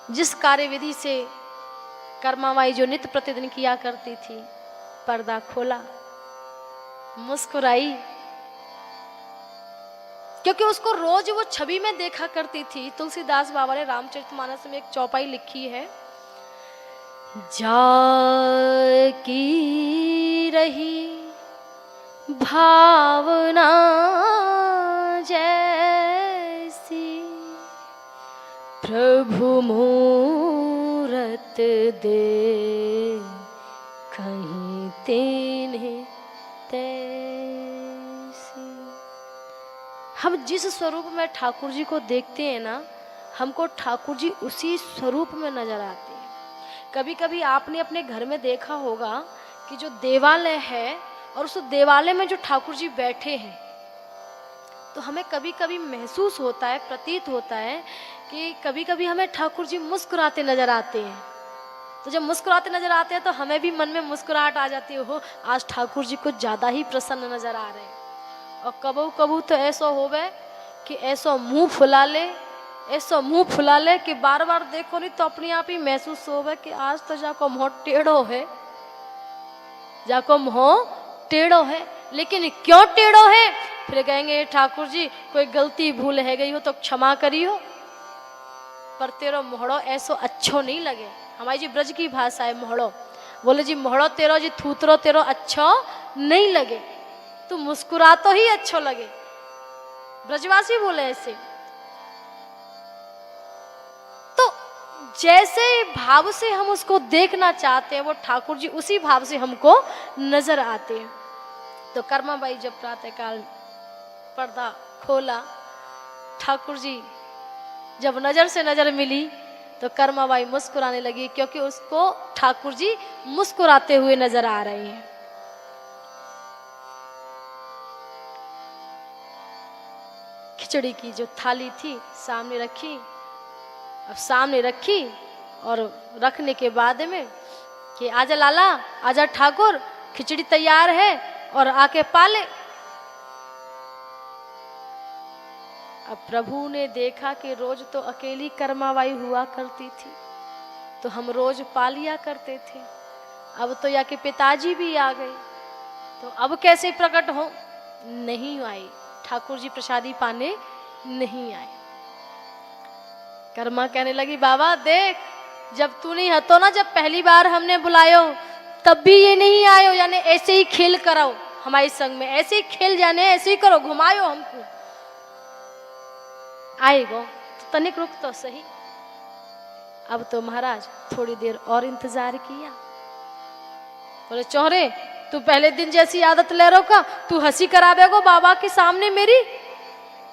जिस कार्यविधि से कर्माबाई जो नित्य प्रतिदिन किया करती थी, पर्दा खोला, मुस्कुराई, क्योंकि उसको रोज वो छवि में देखा करती थी। तुलसीदास बाबा ने रामचरितमानस में एक चौपाई लिखी है, जाकी रही भावना जैसी, प्रभु मूरत दे कहीं तेने तैसी। हम जिस स्वरूप में ठाकुर जी को देखते हैं ना, हमको ठाकुर जी उसी स्वरूप में नजर आते हैं। कभी कभी आपने अपने घर में देखा होगा कि जो देवालय है और उस देवालय में जो ठाकुर जी बैठे हैं, तो हमें कभी कभी महसूस होता है, प्रतीत होता है कि कभी कभी हमें ठाकुर जी मुस्कुराते नजर आते हैं। तो जब मुस्कुराते नजर आते हैं तो हमें भी मन में मुस्कुराहट आ जाती है, हो आज ठाकुर जी कुछ ज्यादा ही प्रसन्न नजर आ रहे हैं। और कबू कबू तो ऐसा होवे कि ऐसा मुंह फुला ले कि बार बार देखो नहीं तो अपने आप ही महसूस होवे कि आज तो जाको मुंह टेढ़ो है। लेकिन क्यों टेढ़ो है? फिर कहेंगे ठाकुर जी कोई गलती भूल है गई हो तो क्षमा करियो, पर तेरो मोहड़ो ऐसो अच्छो नहीं लगे। हमारी जी ब्रज की भाषा है मोहड़ो, बोले जी मोहड़ो तेरो जी थूतरो तेरो अच्छो नहीं लगे, तू मुस्कुरा तो ही अच्छो लगे। ब्रजवासी बोले ऐसे। तो जैसे भाव से हम उसको देखना चाहते हैं, वो ठाकुर जी उसी भाव से हमको नजर आते हैं। तो कर्माबाई जब प्रातःकाल पर्दा खोला, ठाकुर जी जब नजर से नजर मिली तो कर्माबाई मुस्कुराने लगी, क्योंकि उसको ठाकुर जी मुस्कुराते हुए नजर आ रहे हैं। खिचड़ी की जो थाली थी सामने रखी, अब सामने रखी और रखने के बाद में कि आजा लाला, आजा ठाकुर, खिचड़ी तैयार है और आके पाले। अब प्रभु ने देखा कि रोज तो अकेली कर्माबाई हुआ करती थी, तो हम रोज पा लिया करते थे, अब तो या कि पिताजी भी आ गए, तो अब कैसे प्रकट हो? नहीं आए, ठाकुर जी प्रसादी पाने नहीं आए। कर्मा कहने लगी बाबा देख, जब तू नहीं हतो ना, जब पहली बार हमने बुलायो तब भी ये नहीं आयो, यानी ऐसे ही खेल कराओ हमारे संग में, ऐसे ही खेल जाने, ऐसे ही करो, घुमायो हमको। आएगो तो तनिक रुक तो सही। अब तो महाराज थोड़ी देर और इंतजार किया। बोले चौरे तू पहले दिन जैसी आदत ले रो का, तू हंसी करावेगो बाबा के सामने मेरी,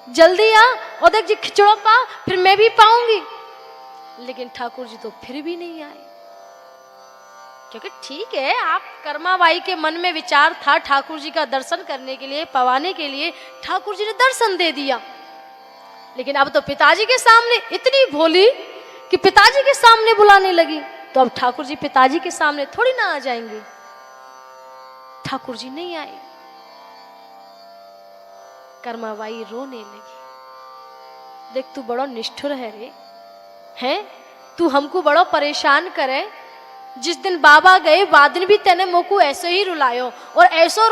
जल्दी आ और देख जी खिचड़ो पा, फिर मैं भी पाऊंगी। लेकिन ठाकुर जी तो फिर भी नहीं आए, क्योंकि ठीक है आप कर्माबाई के मन में विचार था ठाकुर जी का दर्शन करने के लिए, पवाने के लिए, ठाकुर जी ने दर्शन दे दिया। लेकिन अब तो पिताजी के सामने इतनी भोली कि पिताजी के सामने बुलाने लगी, तो अब ठाकुर जी पिताजी के सामने थोड़ी ना आ जाएंगे। ठाकुर जी नहीं आए। कर्माबाई रोने लगी, देख तू बड़ा निष्ठुर है रे, हैं तू हमको बड़ा परेशान करे। जिस दिन बाबा गए बाद दिन भी तेने मोकू ऐसे ही रुलायो और ऐसो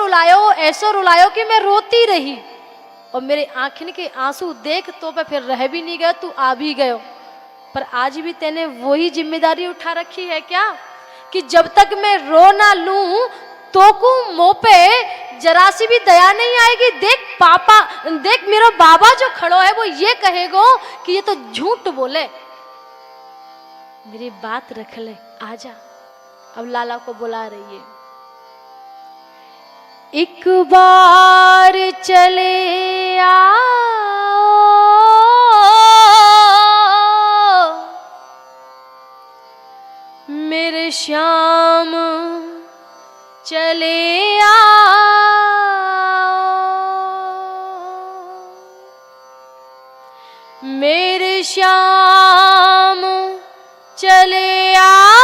रुलायो कि मैं रोती रही, और मेरे आंखिन के आंसू देख तो पे फिर रह भी नहीं गए, तू आ भी गयो। पर आज भी तेने वही जिम्मेदारी उठा रखी है क्या कि जब तक मैं रो ना लूं तो को मुंह पे जरा सी भी दया नहीं आएगी। देख पापा, देख मेरा बाबा जो खड़ो है वो ये कहेगो कि ये तो झूठ बोले। मेरी बात रख ले, आजा। अब लाला को बुला रही है। एक बार चले आओ, मेरे श्याम चले आओ, मेरे श्याम चले आओ,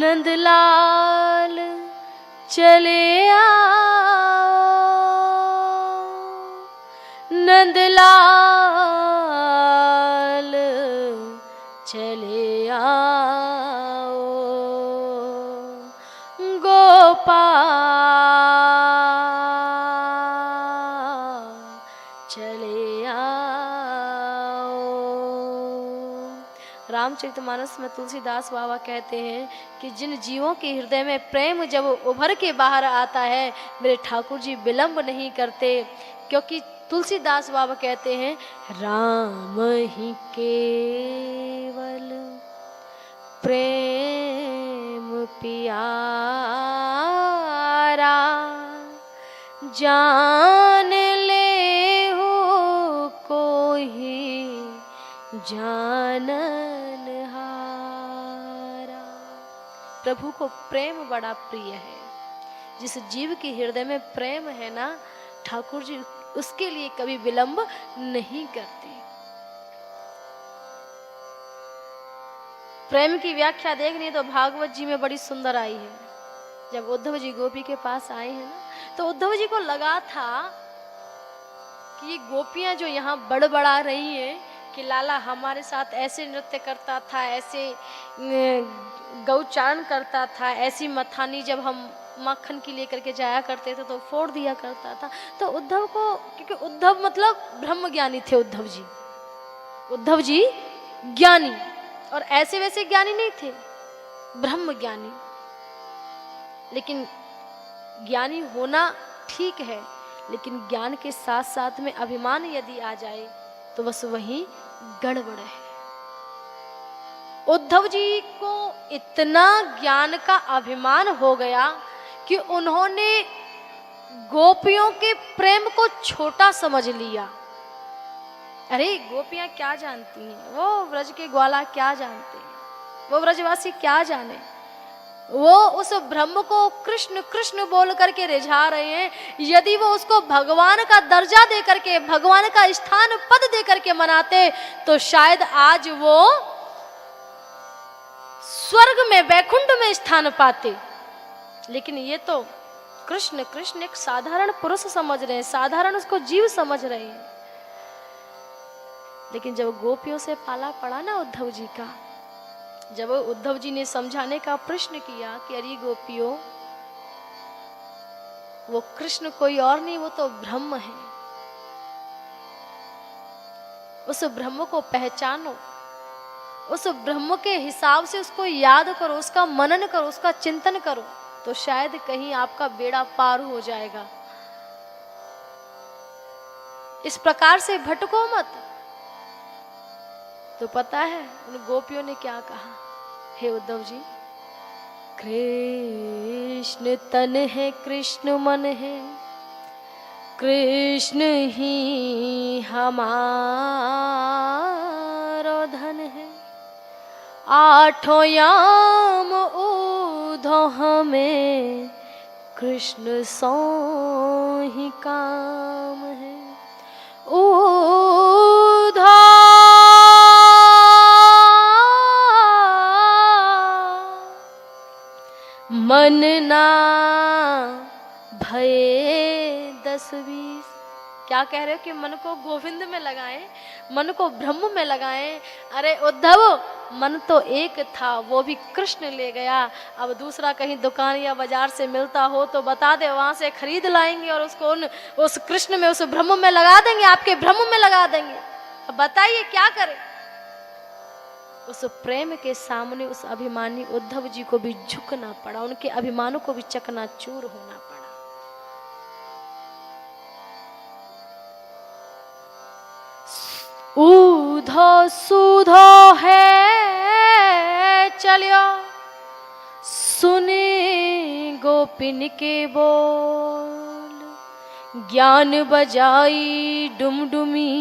नंदलाल चले आओ, नंदलाल चले आओ। रामचरितमानस में तुलसीदास बाबा कहते हैं कि जिन जीवों के हृदय में प्रेम जब उभर के बाहर आता है, मेरे ठाकुर जी विलंब नहीं करते, क्योंकि तुलसीदास बाबा कहते हैं राम ही केवल प्रेम पियारा, जान ले हो कोई जाननहारा। प्रभु को प्रेम बड़ा प्रिय है। जिस जीव के हृदय में प्रेम है ना, ठाकुर जी उसके लिए कभी विलंब नहीं करते। प्रेम की व्याख्या देखनी तो भागवत जी में बड़ी सुंदर आई है। जब उद्धव जी गोपी के पास आए हैं ना, तो उद्धव जी को लगा था कि ये गोपियां जो यहाँ बड़बड़ा रही हैं कि लाला हमारे साथ ऐसे नृत्य करता था, ऐसे गौचारण करता था, ऐसी मथानी जब हम माखन की लेकर के जाया करते थे तो फोड़ दिया करता था। तो उद्धव को, क्योंकि उद्धव मतलब ब्रह्म ज्ञानी थे उद्धव जी ज्ञानी, और ऐसे वैसे ज्ञानी नहीं थे, ब्रह्म ज्ञानी। लेकिन ज्ञानी होना ठीक है, लेकिन ज्ञान के साथ साथ में अभिमान यदि आ जाए तो बस वही गड़बड़ है। उद्धव जी को इतना ज्ञान का अभिमान हो गया कि उन्होंने गोपियों के प्रेम को छोटा समझ लिया। अरे गोपियां क्या जानती हैं, वो व्रज के ग्वाला क्या जानते हैं, वो व्रजवासी क्या जाने। वो उस ब्रह्म को कृष्ण कृष्ण बोल करके रिझा रहे हैं। यदि वो उसको भगवान का दर्जा दे करके, भगवान का स्थान पद दे करके मनाते तो शायद आज वो स्वर्ग में, वैकुंठ में स्थान पाते। लेकिन ये तो कृष्ण कृष्ण एक साधारण पुरुष समझ रहे हैं, साधारण उसको जीव समझ रहे हैं। लेकिन जब गोपियों से पाला पड़ा ना उद्धव जी का, जब उद्धव जी ने समझाने का प्रश्न किया कि अरे गोपियों, वो कृष्ण कोई और नहीं, वो तो ब्रह्म है। उस ब्रह्म को पहचानो, उस ब्रह्म के हिसाब से उसको याद करो, उसका मनन करो, उसका चिंतन करो, तो शायद कहीं आपका बेड़ा पार हो जाएगा। इस प्रकार से भटको मत। तो पता है उन गोपियों ने क्या कहा, हे उद्धव जी, कृष्ण तन है, कृष्ण मन है, कृष्ण ही हमारो धन है, आठों याम ऊधो हमें, कृष्ण सो ही काम है। ऊधो मन ना भये 10-20। क्या कह रहे हो कि मन को गोविंद में लगाएं, मन को ब्रह्म में लगाएं। अरे उद्धव, मन तो एक था, वो भी कृष्ण ले गया। अब दूसरा कहीं दुकान या बाजार से मिलता हो तो बता दे, वहां से खरीद लाएंगे और उसको उस कृष्ण में, उस ब्रह्म में लगा देंगे, आपके ब्रह्म में लगा देंगे। अब बताइए क्या करें। उस प्रेम के सामने उस अभिमानी उद्धव जी को भी झुकना पड़ा, उनके अभिमानों को भी चकनाचूर होना पड़ा। ऊधो सूधो है चलियो, सुने गोपिन के बोल, ज्ञान बजाई डुमडुमी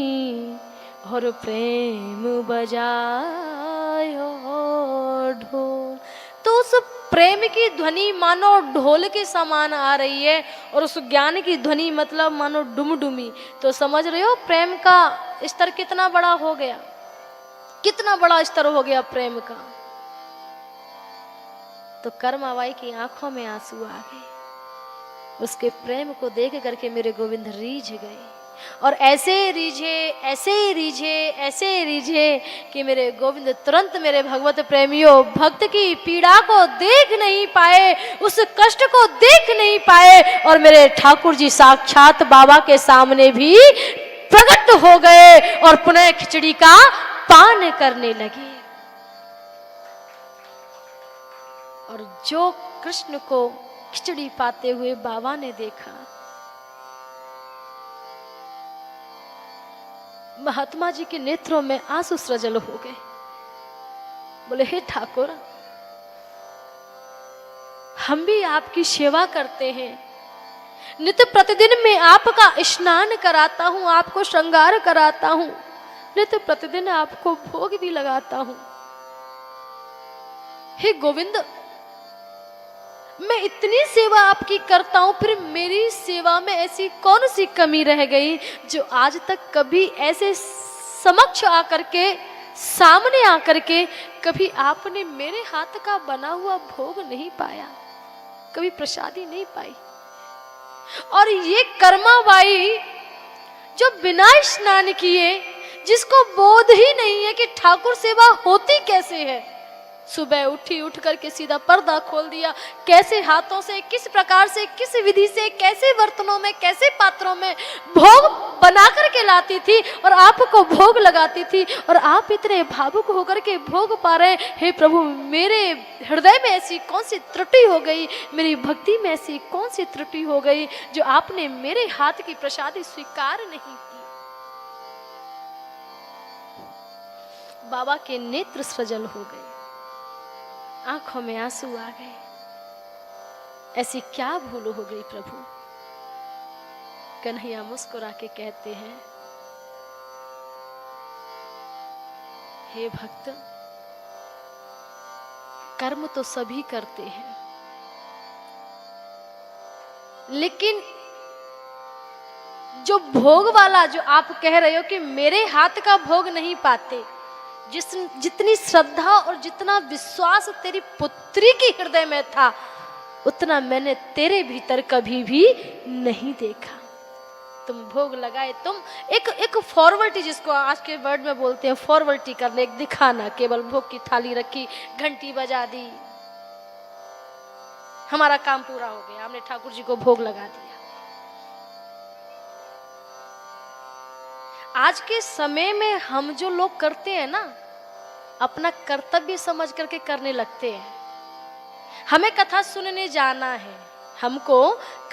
और प्रेम बजायो ढोल। तो उस प्रेम की ध्वनि मानो ढोल के समान आ रही है, और उस ज्ञान की ध्वनि मतलब मानो डुमडुमी। तो समझ रहे हो प्रेम का स्तर कितना बड़ा हो गया, कितना बड़ा स्तर हो गया प्रेम का। तो कर्माबाई की आंखों में आंसू आ गए, उसके प्रेम को देख करके मेरे गोविंद रीझ गए, और ऐसे रीझे, ऐसे रीझे, ऐसे रीझे कि मेरे गोविंद तुरंत मेरे भगवत प्रेमियों भक्त की पीड़ा को देख नहीं पाए, उस कष्ट को देख नहीं पाए, और मेरे ठाकुर जी साक्षात बाबा के सामने भी प्रकट हो गए और पुनः खिचड़ी का पान करने लगे। और जो कृष्ण को खिचड़ी पाते हुए बाबा ने देखा, महात्मा जी के नेत्रों में आंसू सजल हो गए। बोले, हे ठाकुर, हम भी आपकी सेवा करते हैं, नित्य प्रतिदिन मैं आपका स्नान कराता हूं, आपको श्रृंगार कराता हूं, नित्य प्रतिदिन आपको भोग भी लगाता हूं। हे गोविंद, मैं इतनी सेवा आपकी करता हूं, फिर मेरी सेवा में ऐसी कौन सी कमी रह गई जो आज तक कभी ऐसे समक्ष आकर के, सामने आकर के कभी आपने मेरे हाथ का बना हुआ भोग नहीं पाया, कभी प्रसादी नहीं पाई। और ये कर्मा बाई जो बिना स्नान किए, जिसको बोध ही नहीं है कि ठाकुर सेवा होती कैसे है, सुबह उठी, उठ करके सीधा पर्दा खोल दिया, कैसे हाथों से, किस प्रकार से, किस विधि से, कैसे बर्तनों में, कैसे पात्रों में भोग बना करके लाती थी और आपको भोग लगाती थी, और आप इतने भावुक होकर के भोग पा रहे हैं। हे प्रभु, मेरे हृदय में ऐसी कौन सी त्रुटि हो गई, मेरी भक्ति में ऐसी कौन सी त्रुटि हो गई जो आपने मेरे हाथ की प्रसादी स्वीकार नहीं की। बाबा के नेत्र सजल हो गए, आंखों में आंसू आ गए। ऐसी क्या भूल हो गई प्रभु? कन्हैया मुस्कुरा के कहते हैं, हे भक्त, कर्म तो सभी करते हैं, लेकिन जो भोग वाला, जो आप कह रहे हो कि मेरे हाथ का भोग नहीं पाते, जितनी श्रद्धा और जितना विश्वास तेरी पुत्री की हृदय में था, उतना मैंने तेरे भीतर कभी भी नहीं देखा। तुम भोग लगाए, तुम एक फॉर्मलिटी, जिसको आज के वर्ड में बोलते हैं फॉर्मलिटी करने, एक दिखाना, केवल भोग की थाली रखी, घंटी बजा दी, हमारा काम पूरा हो गया, हमने ठाकुर जी को भोग लगा दिया। आज के समय में हम जो लोग करते हैं ना, अपना कर्तव्य समझ करके करने लगते हैं। हमें कथा सुनने जाना है, हमको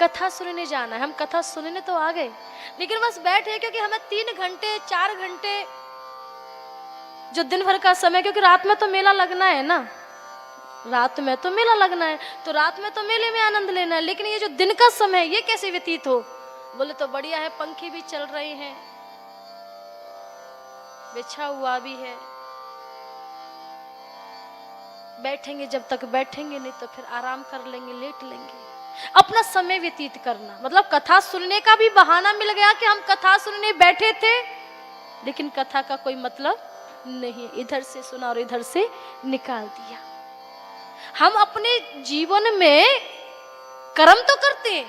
कथा सुनने जाना है, हम कथा सुनने तो आ गए, लेकिन बस बैठे, क्योंकि हमें 3 घंटे 4 घंटे जो दिन भर का समय, क्योंकि रात में तो मेला लगना है ना, रात में तो मेला लगना है, तो रात में तो मेले में आनंद लेना है, लेकिन ये जो दिन का समय ये कैसे व्यतीत हो? बोले तो बढ़िया है, पंखे भी चल रहे हैं, बिछा हुआ भी है, बैठेंगे जब तक बैठेंगे, नहीं तो फिर आराम कर लेंगे, लेट लेंगे, अपना समय व्यतीत करना। मतलब कथा सुनने का भी बहाना मिल गया कि हम कथा सुनने बैठे थे, लेकिन कथा का कोई मतलब नहीं, इधर से सुना और इधर से निकाल दिया। हम अपने जीवन में कर्म तो करते हैं,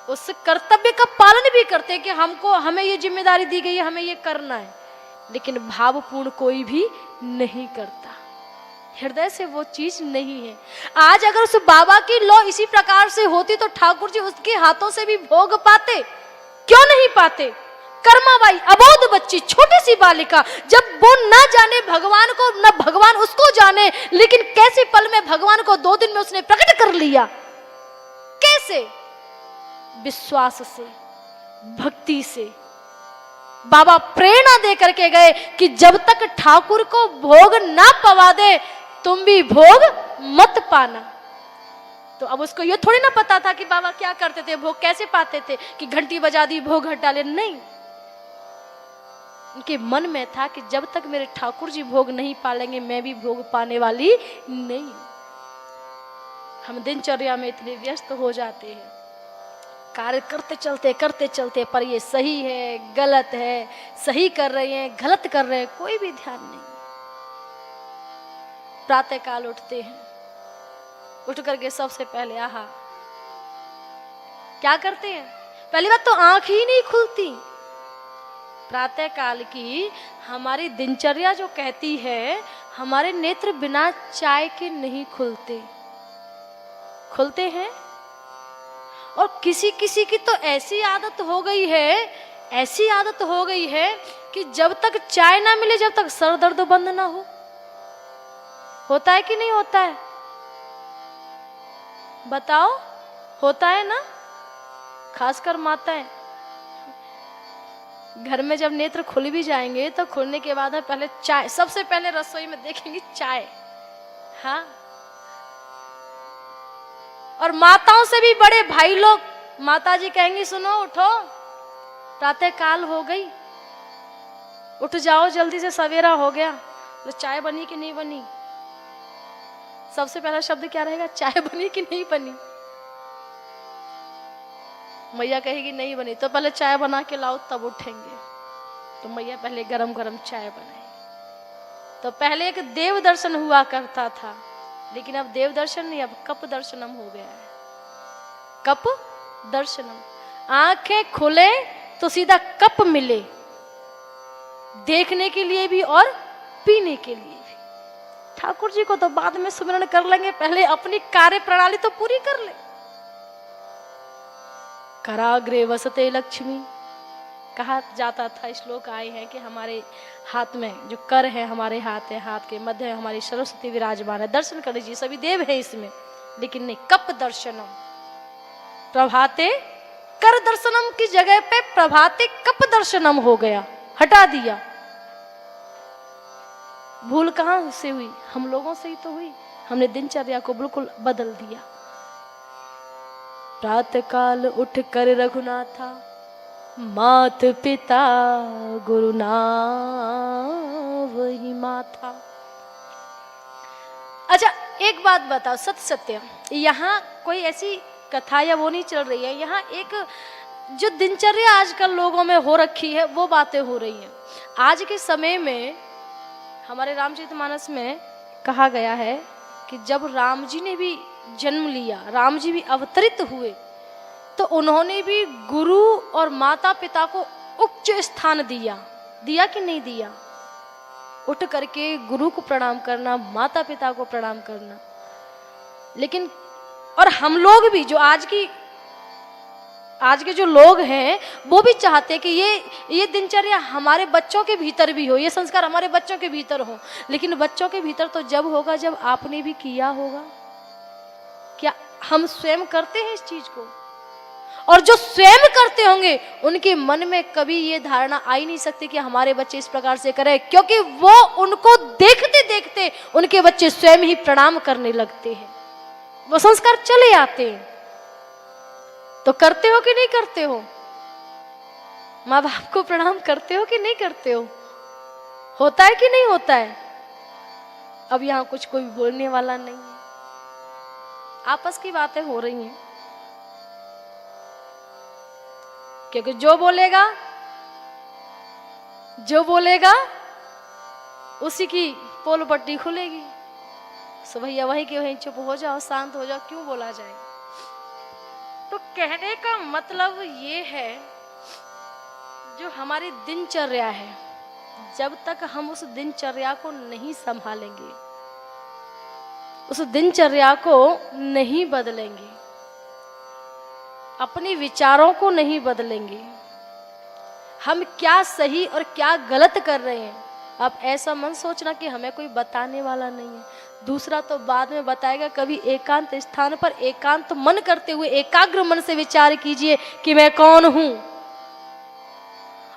उस कर्तव्य का पालन भी करते हैं कि हमें ये जिम्मेदारी दी गई है, हमें ये करना है, लेकिन भावपूर्ण कोई भी नहीं करता, हृदय से वो चीज नहीं है। आज अगर उस बाबा की लौ इसी प्रकार से होती तो ठाकुर जी उसके हाथों से भी भोग पाते, क्यों नहीं पाते? कर्माबाई, अबोध बच्ची, छोटी सी बालिका, जब वो ना जाने भगवान को, ना भगवान उसको जाने, लेकिन कैसे पल में भगवान को 2 दिन में उसने प्रकट कर लिया। कैसे? विश्वास से, भक्ति से। बाबा प्रेरणा दे करके गए कि जब तक ठाकुर को भोग ना पवा दे, तुम भी भोग मत पाना। तो अब उसको ये थोड़ी ना पता था कि बाबा क्या करते थे, भोग कैसे पाते थे, कि घंटी बजा दी भोग हटा ले, नहीं। उनके मन में था कि जब तक मेरे ठाकुर जी भोग नहीं पालेंगे, मैं भी भोग पाने वाली नहीं। हम दिनचर्या में इतने व्यस्त हो जाते हैं, कार्य करते चलते, पर ये सही है, गलत है, सही कर रहे हैं, गलत कर रहे हैं, कोई भी ध्यान नहीं। प्रातः काल उठते हैं, उठ करके सबसे पहले आहा क्या करते हैं? पहली बात तो आंख ही नहीं खुलती। प्रातः काल की हमारी दिनचर्या जो कहती है, हमारे नेत्र बिना चाय के नहीं खुलते हैं। और किसी किसी की तो ऐसी आदत हो गई है, ऐसी आदत हो गई है कि जब तक चाय ना मिले, जब तक सर दर्द बंद ना हो। होता है कि नहीं होता है? बताओ, होता है ना? खासकर माताएं घर में जब नेत्र खुल भी जाएंगे तो खुलने के बाद पहले चाय, सबसे पहले रसोई में देखेंगी चाय। हाँ, और माताओं से भी बड़े भाई लोग, माता जी कहेंगी सुनो उठो, प्रातः काल हो गई, उठ जाओ जल्दी से, सवेरा हो गया। तो चाय बनी कि नहीं बनी? सबसे पहला शब्द क्या रहेगा? चाय बनी कि नहीं बनी? मैया कहेगी नहीं बनी, तो पहले चाय बना के लाओ तब उठेंगे। तो मैया पहले गरम गरम चाय बनाएगी। तो पहले एक देव दर्शन हुआ करता था, लेकिन अब देव दर्शन नहीं, अब कप दर्शनम हो गया है। कप दर्शनम, आंखें खुले तो सीधा कप मिले, देखने के लिए भी और पीने के लिए भी। ठाकुर जी को तो बाद में सुमिरन कर लेंगे, पहले अपनी कार्य प्रणाली तो पूरी कर ले। कराग्रे वसते लक्ष्मी कहा जाता था, श्लोक आए हैं कि हमारे हाथ में जो कर है, हमारे हाथ है, हाथ के मध्य है हमारी सरस्वती विराजमान है। दर्शन कर लीजिए, सभी देव है इसमें, लेकिन नहीं, कप दर्शनम। प्रभाते कर दर्शनम की जगह पे प्रभाते कप दर्शनम हो गया, हटा दिया। भूल कहां से हुई? हम लोगों से ही तो हुई। हमने दिनचर्या को बिल्कुल बदल दिया। प्रातः काल उठ कर रघुनाथा, मात पिता गुरु वही माथा। अच्छा एक बात बताओ, सत्य सत्य, यहाँ कोई ऐसी कथा या वो नहीं चल रही है, यहाँ एक जो दिनचर्या आजकल लोगों में हो रखी है वो बातें हो रही हैं। आज के समय में हमारे रामचरितमानस में कहा गया है कि जब राम जी ने भी जन्म लिया, राम जी भी अवतरित हुए, तो उन्होंने भी गुरु और माता पिता को उच्च स्थान दिया। दिया कि नहीं दिया? उठ करके गुरु को प्रणाम करना, माता पिता को प्रणाम करना। लेकिन और हम लोग भी, जो आज के जो लोग हैं वो भी चाहते हैं कि ये दिनचर्या हमारे बच्चों के भीतर भी हो, ये संस्कार हमारे बच्चों के भीतर हो। लेकिन बच्चों के भीतर तो जब होगा जब आपने भी किया होगा। क्या हम स्वयं करते हैं इस चीज को? और जो स्वयं करते होंगे उनके मन में कभी ये धारणा आ ही नहीं सकती कि हमारे बच्चे इस प्रकार से करें, क्योंकि वो उनको देखते देखते उनके बच्चे स्वयं ही प्रणाम करने लगते हैं, वो संस्कार चले आते हैं। तो करते हो कि नहीं करते हो? माँ बाप को प्रणाम करते हो कि नहीं करते हो? होता है कि नहीं होता है? अब यहाँ कुछ कोई बोलने वाला नहीं है, आपस की बातें हो रही हैं, क्योंकि जो बोलेगा उसी की पोल पट्टी खुलेगी। सो भैया वहीं के वहीं चुप हो जाओ, शांत हो जाओ, क्यों बोला जाए। तो कहने का मतलब ये है, जो हमारी दिनचर्या है, जब तक हम उस दिनचर्या को नहीं संभालेंगे, उस दिनचर्या को नहीं बदलेंगे, अपने विचारों को नहीं बदलेंगे, हम क्या सही और क्या गलत कर रहे हैं, आप ऐसा मन सोचना कि हमें कोई बताने वाला नहीं है। दूसरा तो बाद में बताएगा। कभी एकांत स्थान पर एकांत मन करते हुए एकाग्र मन से विचार कीजिए कि मैं कौन हूं,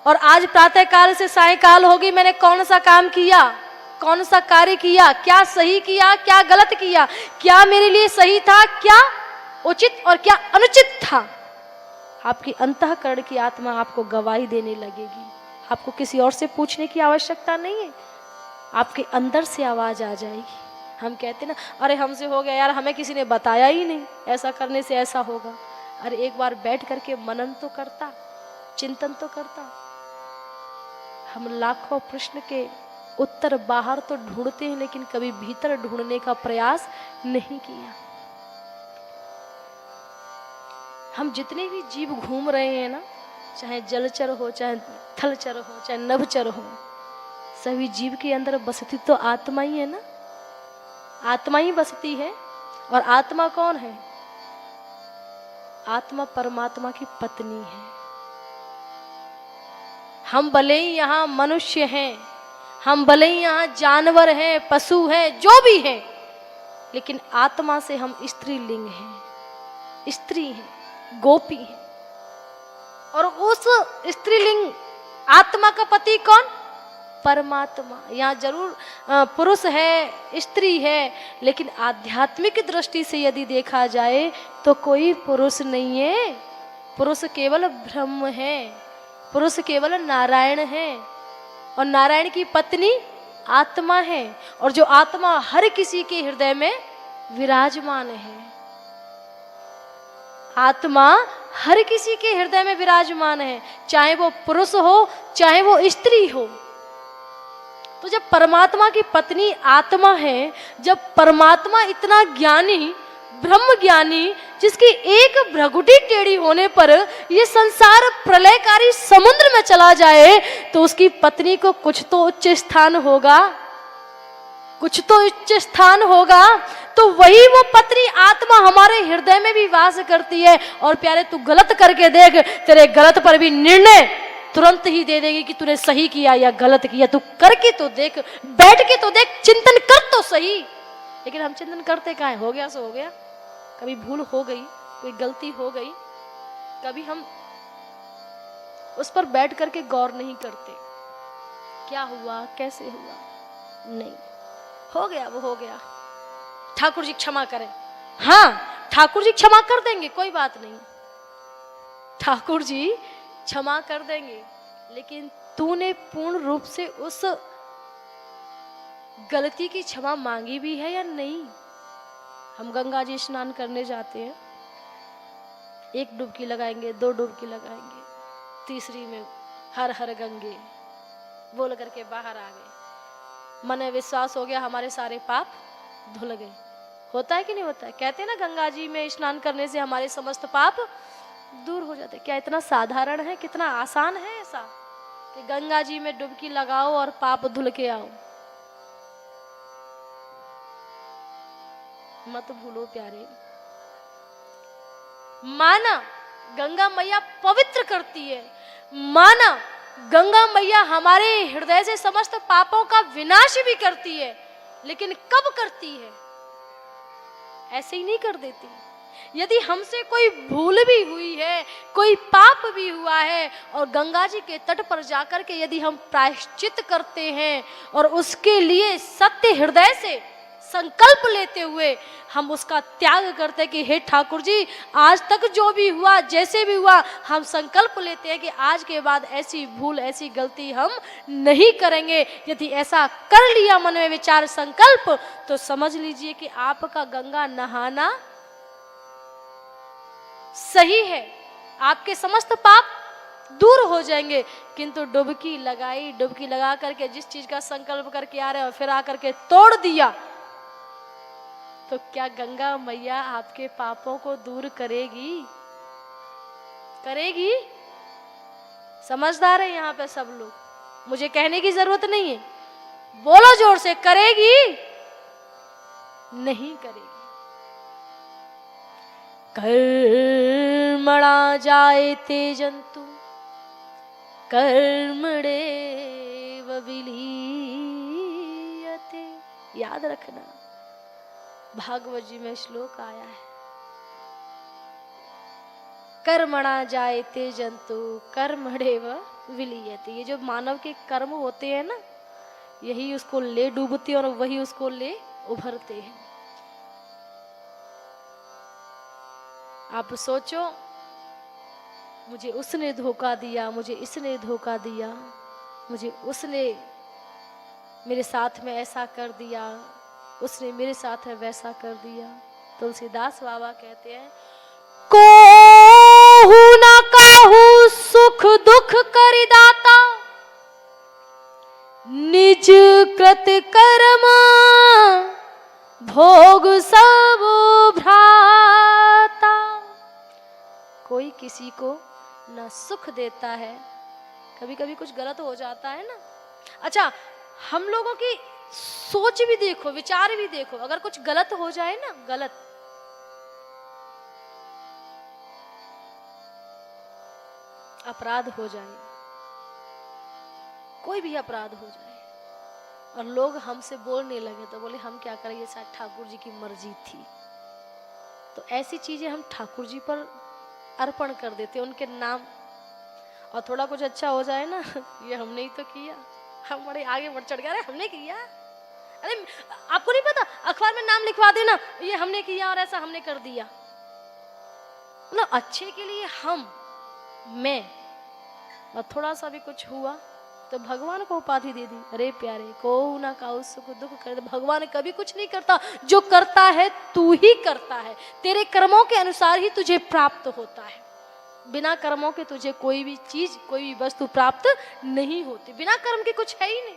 और आज प्रातः काल से सायंकाल होगी, मैंने कौन सा काम किया, कौन सा कार्य किया, क्या सही किया, क्या गलत किया, क्या मेरे लिए सही था, क्या उचित और क्या अनुचित था। आपकी अंतःकरण की आत्मा आपको गवाही देने लगेगी। आपको किसी और से पूछने की आवश्यकता नहीं है, आपके अंदर से आवाज आ जाएगी। हम कहते ना, अरे हमसे हो गया यार, हमें किसी ने बताया ही नहीं, ऐसा करने से ऐसा होगा। अरे एक बार बैठ करके मनन तो करता, चिंतन तो करता। हम लाखों प्रश्न के उत्तर बाहर तो ढूंढते हैं, लेकिन कभी भीतर ढूंढने का प्रयास नहीं किया। हम जितने भी जीव घूम रहे हैं ना, चाहे जलचर हो, चाहे थलचर हो, चाहे नभचर हो, सभी जीव के अंदर बसती तो आत्मा ही है ना, आत्मा ही बसती है। और आत्मा कौन है? आत्मा परमात्मा की पत्नी है। हम भले ही यहाँ मनुष्य हैं, हम भले ही यहाँ जानवर हैं, पशु हैं, जो भी हैं, लेकिन आत्मा से हम स्त्रीलिंग हैं, स्त्री हैं, गोपी हैं। और उस स्त्रीलिंग आत्मा का पति कौन? परमात्मा। यहाँ जरूर पुरुष है, स्त्री है, लेकिन आध्यात्मिक दृष्टि से यदि देखा जाए तो कोई पुरुष नहीं है। पुरुष केवल ब्रह्म है, पुरुष केवल नारायण है, और नारायण की पत्नी आत्मा है। और जो आत्मा हर किसी के हृदय में विराजमान है, आत्मा हर किसी के हृदय में विराजमान है, चाहे वो पुरुष हो चाहे वो स्त्री हो। तो जब परमात्मा की पत्नी आत्मा है, जब परमात्मा इतना ज्ञानी, ब्रह्म ज्ञानी, जिसकी एक भ्रगुटी टेढ़ी होने पर ये संसार प्रलयकारी समुद्र में चला जाए, तो उसकी पत्नी को कुछ तो उच्च स्थान होगा, कुछ तो उच्च स्थान होगा। तो वही वो पत्नी आत्मा हमारे हृदय में भी वास करती है। और प्यारे, तू गलत करके देख, तेरे गलत पर भी निर्णय तुरंत ही दे देगी कि तूने सही किया या गलत किया। तू करके तो देख, बैठ के तो देख, चिंतन कर तो सही। लेकिन हम चिंतन करते कहाँ है? हो गया सो हो गया। कभी भूल हो गई, कोई गलती हो गई, कभी हम उस पर बैठ करके गौर नहीं करते, क्या हुआ, कैसे हुआ। नहीं, हो गया वो हो गया, ठाकुर जी क्षमा करें। हाँ, ठाकुर जी क्षमा कर देंगे, कोई बात नहीं, ठाकुर जी क्षमा कर देंगे। लेकिन तूने पूर्ण रूप से उस गलती की क्षमा मांगी भी है या नहीं? हम गंगा जी स्नान करने जाते हैं, एक डुबकी लगाएंगे, 2 डुबकी लगाएंगे, तीसरी में हर हर गंगे बोल करके बाहर आ गए। मन में विश्वास हो गया हमारे सारे पाप धुल गए। होता है कि नहीं होता है? कहते हैं ना, गंगा जी में स्नान करने से हमारे समस्त पाप दूर हो जाते। क्या इतना साधारण है, कितना आसान है ऐसा कि गंगा जी में डुबकी लगाओ और पाप धुल के आओ? मत भूलो प्यारे, माना गंगा मैया पवित्र करती है, माना गंगा मैया हमारे हृदय से समस्त पापों का विनाश भी करती है, लेकिन कब करती है? ऐसे ही नहीं कर देती। यदि हमसे कोई भूल भी हुई है, कोई पाप भी हुआ है, और गंगा जी के तट पर जाकर के यदि हम प्रायश्चित करते हैं और उसके लिए सत्य हृदय से संकल्प लेते हुए हम उसका त्याग करते हैं कि हे ठाकुर जी, आज तक जो भी हुआ, जैसे भी हुआ, हम संकल्प लेते हैं कि आज के बाद ऐसी भूल, ऐसी गलती हम नहीं करेंगे। यदि ऐसा कर लिया मन में विचार, संकल्प, तो समझ लीजिए कि आपका गंगा नहाना सही है, आपके समस्त पाप दूर हो जाएंगे। किंतु डुबकी लगाई, डुबकी लगा करके जिस चीज का संकल्प करके आ रहे हैं और फिर आकर के तोड़ दिया, तो क्या गंगा मैया आपके पापों को दूर करेगी? करेगी? समझदार है यहाँ पे सब लोग, मुझे कहने की जरूरत नहीं है, बोलो जोर से, करेगी? नहीं करेगी। कर्मणा जायते जंतु कर्मणेव विलीयते। याद रखना, भागवत जी में श्लोक आया है, कर्मणा जायते जंतु कर्मणेव विलीयते। ये जो मानव के कर्म होते हैं ना, यही उसको ले डूबते और वही उसको ले उभरते हैं। आप सोचो, मुझे उसने धोखा दिया, मुझे इसने धोखा दिया, मुझे उसने मेरे साथ में ऐसा कर दिया, उसने मेरे साथ में वैसा कर दिया। तुलसीदास बाबा कहते हैं, कोहू न काहू सुख दुख करि दाता, निज कृत कर्म भोग सब भ्राता। कोई किसी को न सुख देता है, कभी कभी कुछ गलत हो जाता है ना। अच्छा, हम लोगों की सोच भी देखो, विचार भी देखो, अगर कुछ गलत हो जाए ना, गलत, अपराध हो जाए, कोई भी अपराध हो जाए और लोग हमसे बोलने लगे तो बोले हम क्या करें, ये शायद ठाकुर जी की मर्जी थी। तो ऐसी चीजें हम ठाकुर जी पर अर्पण कर देते उनके नाम। और थोड़ा कुछ अच्छा हो जाए ना, ये हमने ही तो किया, हम बड़े आगे बढ़ चढ़ गए, अरे हमने किया, अरे आपको नहीं पता, अखबार में नाम लिखवा देना, ये हमने किया और ऐसा हमने कर दिया। मतलब अच्छे के लिए मैं, और थोड़ा सा भी कुछ हुआ तो भगवान को उपाधि दे दी, अरे प्यारे को ना काऊ सुख दुख कर। भगवान कभी कुछ नहीं करता, जो करता है तू ही करता है, तेरे कर्मों के अनुसार ही तुझे प्राप्त होता है। बिना कर्मों के तुझे कोई भी चीज, कोई भी वस्तु प्राप्त नहीं होती, बिना कर्म के कुछ है ही नहीं।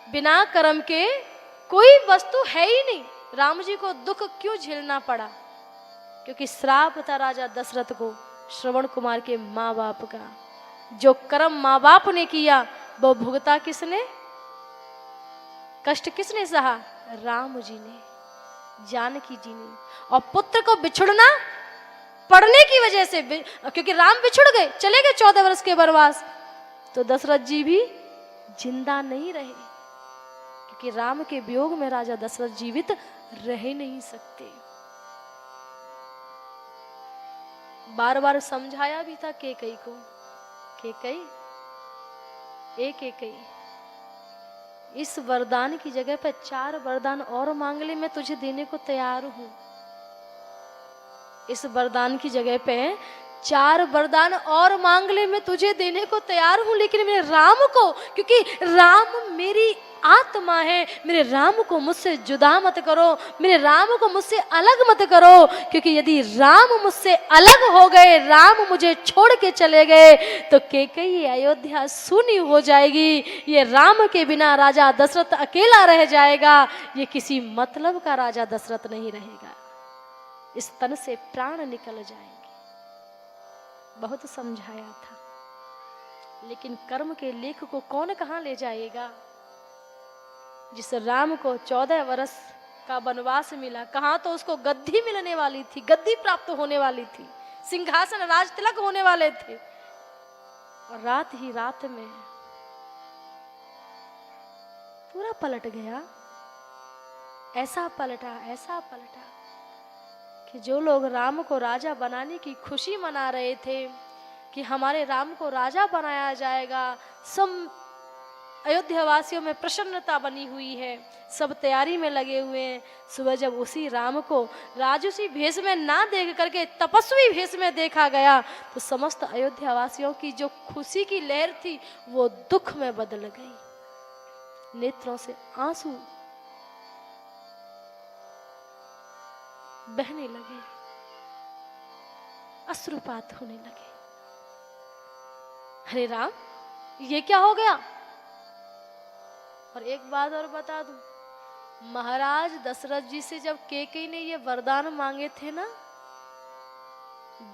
बिना कर्म के कोई वस्तु है ही नहीं। राम जी को दुख क्यों झेलना पड़ा? क्योंकि श्राप था राजा दशरथ को श्रवण कुमार के माँ बाप का। जो कर्म माँ बाप ने किया वो भुगता किसने? कष्ट किसने सहा? राम जी ने, जानकी जी ने। और पुत्र को बिछुड़ना पड़ने की वजह से, क्योंकि राम बिछुड़ गए, चले गए 14 वर्ष के वनवास, तो दशरथ जी भी जिंदा नहीं रहे, क्योंकि राम के वियोग में राजा दशरथ जीवित रह नहीं सकते। बार बार समझाया भी था कैकेयी को, कैकेयी कैकेयी इस वरदान की जगह पे 4 वरदान और मांग ले, मैं तुझे देने को तैयार हूं। इस वरदान की जगह पे 4 वरदान और मांग ले, मैं तुझे देने को तैयार हूं, लेकिन मेरे राम को, क्योंकि राम मेरी आत्मा है, मेरे राम को मुझसे जुदा मत करो, मेरे राम को मुझसे अलग मत करो, क्योंकि यदि राम मुझसे अलग हो गए, राम मुझे छोड़ के चले गए, तो कैकेयी अयोध्या शून्य हो जाएगी। ये राम के बिना राजा दशरथ अकेला रह जाएगा, ये किसी मतलब का राजा दशरथ नहीं रहेगा, इस तन से प्राण निकल जाएंगे। बहुत समझाया था, लेकिन कर्म के लेख को कौन कहां ले जाएगा? जिस राम को 14 वर्ष का वनवास मिला, कहां तो उसको गद्दी मिलने वाली थी, गद्दी प्राप्त होने वाली थी, सिंहासन राज तिलक होने वाले थे, और रात ही रात में पूरा पलट गया। ऐसा पलटा कि जो लोग राम को राजा बनाने की खुशी मना रहे थे कि हमारे राम को राजा बनाया जाएगा, सब अयोध्या वासियों में प्रसन्नता बनी हुई है, सब तैयारी में लगे हुए हैं। सुबह जब उसी राम को राजसी भेष में ना देख करके तपस्वी भेष में देखा गया, तो समस्त अयोध्या वासियों की जो खुशी की लहर थी वो दुख में बदल गई। नेत्रों से आंसू बहने लगे, अश्रुपात होने लगे। अरे राम, ये क्या हो गया? और एक बात और बता दूं, महाराज दशरथ जी से जब कैकेयी ने ये वरदान मांगे थे ना,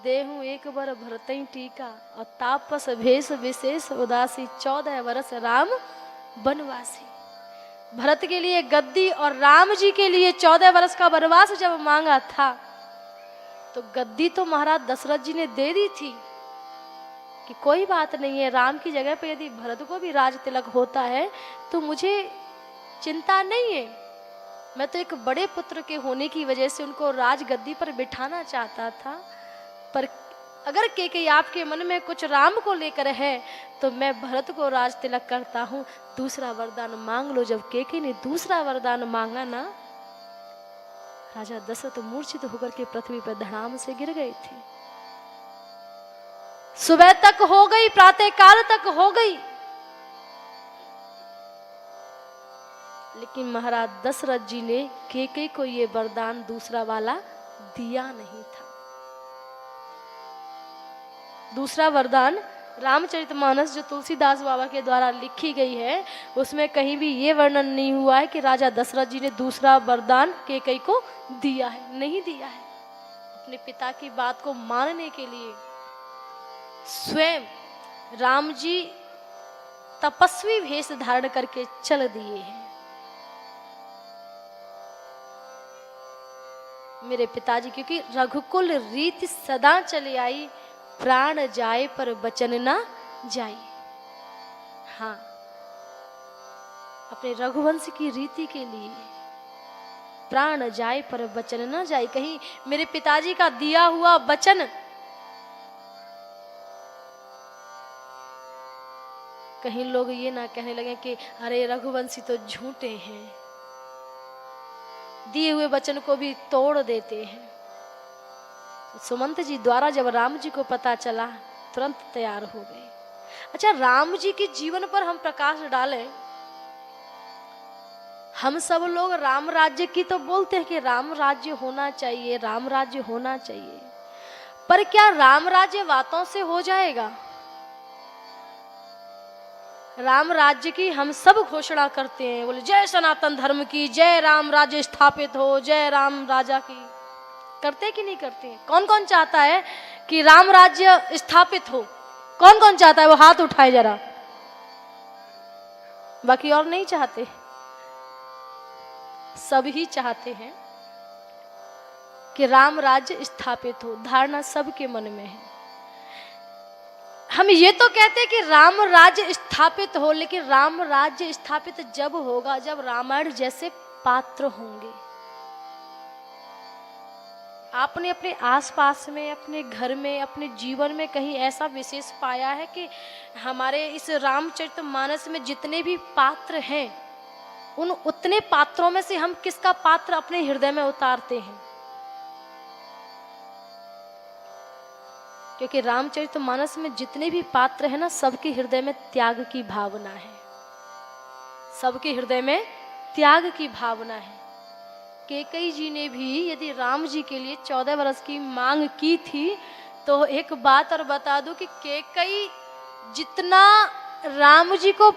देहु एक बार भरतई टीका और तापस भेष विशेष उदासी, 14 वर्ष राम वनवासी। भरत के लिए गद्दी और राम जी के लिए 14 वर्ष का वनवास जब मांगा था, तो गद्दी तो महाराज दशरथ जी ने दे दी थी कि कोई बात नहीं है, राम की जगह पे यदि भरत को भी राज तिलक होता है तो मुझे चिंता नहीं है। मैं तो एक बड़े पुत्र के होने की वजह से उनको राज गद्दी पर बिठाना चाहता था, पर अगर कैकेयी आपके मन में कुछ राम को लेकर है तो मैं भरत को राज तिलक करता हूं, दूसरा वरदान मांग लो। जब कैकेयी ने दूसरा वरदान मांगा ना, राजा दशरथ मूर्छित होकर के पृथ्वी पर धड़ाम से गिर गए थे। सुबह तक हो गई, प्रातः काल तक हो गई, लेकिन महाराज दशरथ जी ने कैकेयी को ये वरदान दूसरा वाला दिया नहीं था। दूसरा वरदान रामचरितमानस जो तुलसीदास बाबा के द्वारा लिखी गई है, उसमें कहीं भी ये वर्णन नहीं हुआ है कि राजा दशरथ जी ने दूसरा वरदान कैकेयी को दिया है, नहीं दिया है। अपने पिता की बात को मानने के लिए स्वयं राम जी तपस्वी भेष धारण करके चल दिए हैं। मेरे पिताजी, क्योंकि रघुकुल रीति सदा चली आई, प्राण जाए पर बचन ना जाए। हाँ, अपने रघुवंश की रीति के लिए प्राण जाए पर वचन न जाए। कहीं मेरे पिताजी का दिया हुआ वचन कहीं लोग ये ना कहने लगे कि अरे रघुवंशी तो झूठे हैं, दिए हुए वचन को भी तोड़ देते हैं। सुमंत जी द्वारा जब राम जी को पता चला, तुरंत तैयार हो गए। अच्छा, राम जी के जीवन पर हम प्रकाश डालें। हम सब लोग राम राज्य की तो बोलते हैं कि राम राज्य होना चाहिए, राम राज्य होना चाहिए, पर क्या राम राज्य बातों से हो जाएगा? राम राज्य की हम सब घोषणा करते हैं, बोले जय सनातन धर्म की, जय राम राज्य स्थापित हो, जय राम राजा की। करते कि नहीं करते? कौन कौन चाहता है कि राम राज्य स्थापित हो? कौन कौन चाहता है? वो हाथ उठाए जरा। बाकी और नहीं चाहते? सभी चाहते हैं कि राम राज्य स्थापित हो। धारणा सबके मन में है। हम ये तो कहते हैं कि राम राज्य स्थापित हो, लेकिन राम राज्य स्थापित जब होगा जब रामायण जैसे पात्र होंगे। आपने अपने आसपास में, अपने घर में, अपने जीवन में कहीं ऐसा विशेष पाया है कि हमारे इस रामचरितमानस में जितने भी पात्र हैं, उन उतने पात्रों में से हम किसका पात्र अपने हृदय में उतारते हैं? क्योंकि रामचरितमानस में जितने भी पात्र हैं ना, सबके हृदय में त्याग की भावना है। सबके हृदय में त्याग की भावना है। कैकेयी जी ने भी यदि राम जी के लिए 14 वर्ष की मांग की थी, तो एक बात और बता दूं कि कैकेयी जितना राम जी को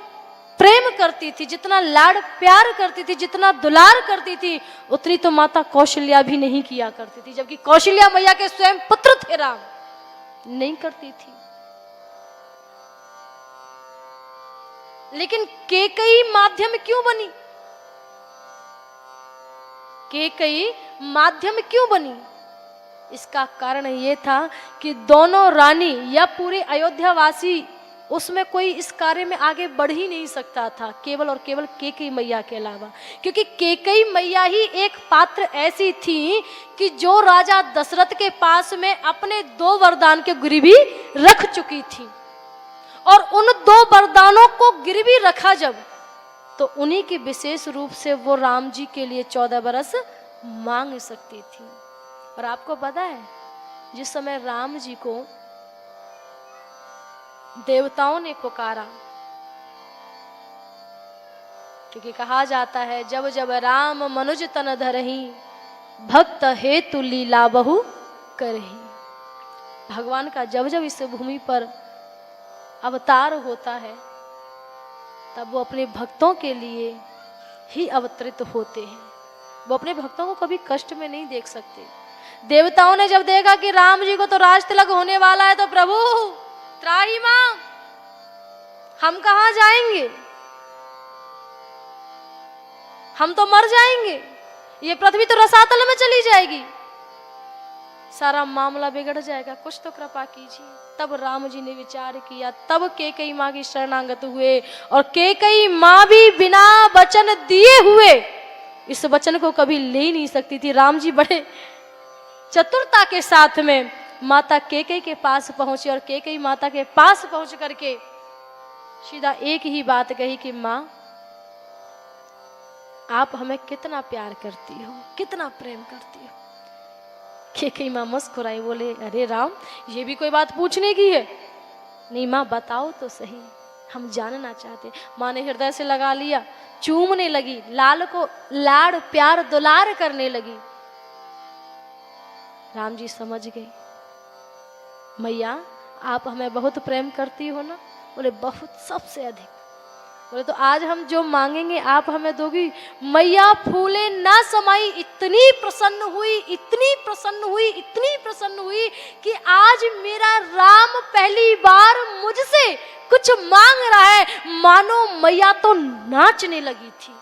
प्रेम करती थी, जितना लाड़ प्यार करती थी, जितना दुलार करती थी, उतनी तो माता कौशल्या भी नहीं किया करती थी। जबकि कौशल्या मैया के स्वयं पुत्र थे राम, नहीं करती थी। लेकिन कैकेयी माध्यम क्यों बनी? कैकेयी माध्यम क्यों बनी? इसका कारण यह था कि दोनों रानी या पूरे अयोध्यावासी, उसमें कोई इस कार्य में आगे बढ़ ही नहीं सकता था, केवल और केवल कैकेयी मैया के अलावा। क्योंकि कैकेयी मैया ही एक पात्र ऐसी थी कि जो राजा दशरथ के पास में अपने 2 वरदान के गिरवी रख चुकी थी, और उन 2 वरदानों को गिरवी रखा जब, तो उन्हीं की विशेष रूप से वो राम जी के लिए 14 बरस मांग सकती थी। और आपको पता है, जिस समय राम जी को देवताओं ने पुकारा, क्योंकि कहा जाता है जब जब राम मनुज तन धरही, भक्त हेतु लीला बहु करही। भगवान का जब जब इस भूमि पर अवतार होता है, तब वो अपने भक्तों के लिए ही अवतरित होते हैं। वो अपने भक्तों को कभी कष्ट में नहीं देख सकते। देवताओं ने जब देखा कि राम जी को तो राज तिलक होने वाला है, तो प्रभु त्राही मां, हम कहां जाएंगे? हम तो मर जाएंगे, ये पृथ्वी तो रसातल में चली जाएगी, सारा मामला बिगड़ जाएगा, कुछ तो कृपा कीजिए। तब राम जी ने विचार किया, तब कैकेयी मां की शरणागत हुए। और कैकेयी मां भी बिना वचन दिए हुए इस वचन को कभी ले नहीं सकती थी। राम जी बड़े चतुरता के साथ में माता कैकेयी के पास पहुंचे, और कैकेयी माता के पास पहुंच करके सीधा एक ही बात कही कि मां, आप हमें कितना प्यार करती हो, कितना प्रेम करती हो। कैकेयी मां मुस्कुराई, बोले अरे राम, ये भी कोई बात पूछने की है? नहीं मां, बताओ तो सही, हम जानना चाहते। मां ने हृदय से लगा लिया, चूमने लगी, लाल को लाड़ प्यार दुलार करने लगी। राम जी समझ गए, मैया आप हमें बहुत प्रेम करती हो ना? बोले बहुत, सबसे अधिक। बोले तो आज हम जो मांगेंगे आप हमें दोगी? मैया फूले ना समाई, इतनी प्रसन्न हुई, इतनी प्रसन्न हुई, इतनी प्रसन्न हुई कि आज मेरा राम पहली बार मुझसे कुछ मांग रहा है। मानो मैया तो नाचने लगी थी।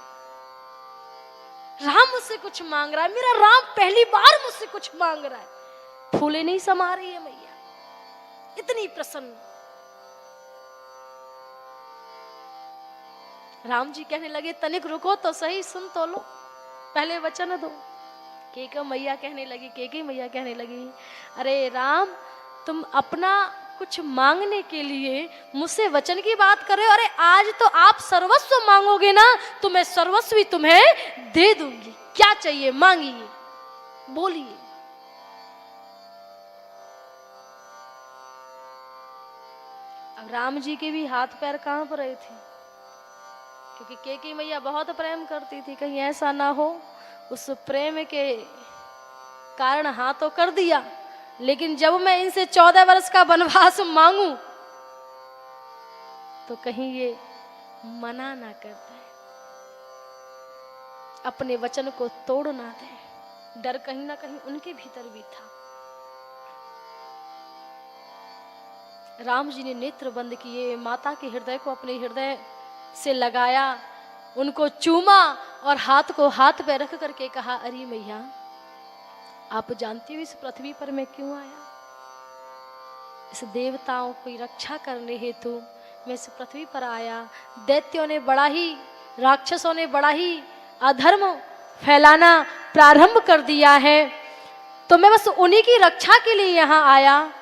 राम मुझसे कुछ मांग रहा है, मेरा राम पहली बार मुझसे कुछ मांग रहा है। फूले नहीं समा रही है मैया, इतनी प्रसन्न। राम जी कहने लगे तनिक रुको तो सही, सुन तो लो, पहले वचन दो। केके मैया कहने लगी, केके मैया कहने लगी, अरे राम तुम अपना कुछ मांगने के लिए मुझसे वचन की बात कर रहे हो। अरे आज तो आप सर्वस्व मांगोगे ना, तो मैं सर्वस्व ही तुम्हें दे दूंगी। क्या चाहिए मांगिए, बोलिए। अब राम जी के भी हाथ पैर कांप रहे थे, क्योंकि केके मैया बहुत प्रेम करती थी। कहीं ऐसा ना हो उस प्रेम के कारण हाँ तो कर दिया, लेकिन जब मैं इनसे 14 वर्ष का वनवास मांगू तो कहीं ये मना ना कर दे, अपने वचन को तोड़ ना दे। डर कहीं ना कहीं उनके भीतर भी था। राम जी ने नेत्र बंद किए, माता के हृदय को अपने हृदय से लगाया, उनको चूमा और हाथ को हाथ पे रख करके कहा, अरे मैया आप जानती हो इस पृथ्वी पर मैं क्यों आया? इस देवताओं की रक्षा करने हेतु मैं इस पृथ्वी पर आया। दैत्यों ने बड़ा ही, राक्षसों ने बड़ा ही अधर्म फैलाना प्रारंभ कर दिया है, तो मैं बस उन्हीं की रक्षा के लिए यहाँ आया।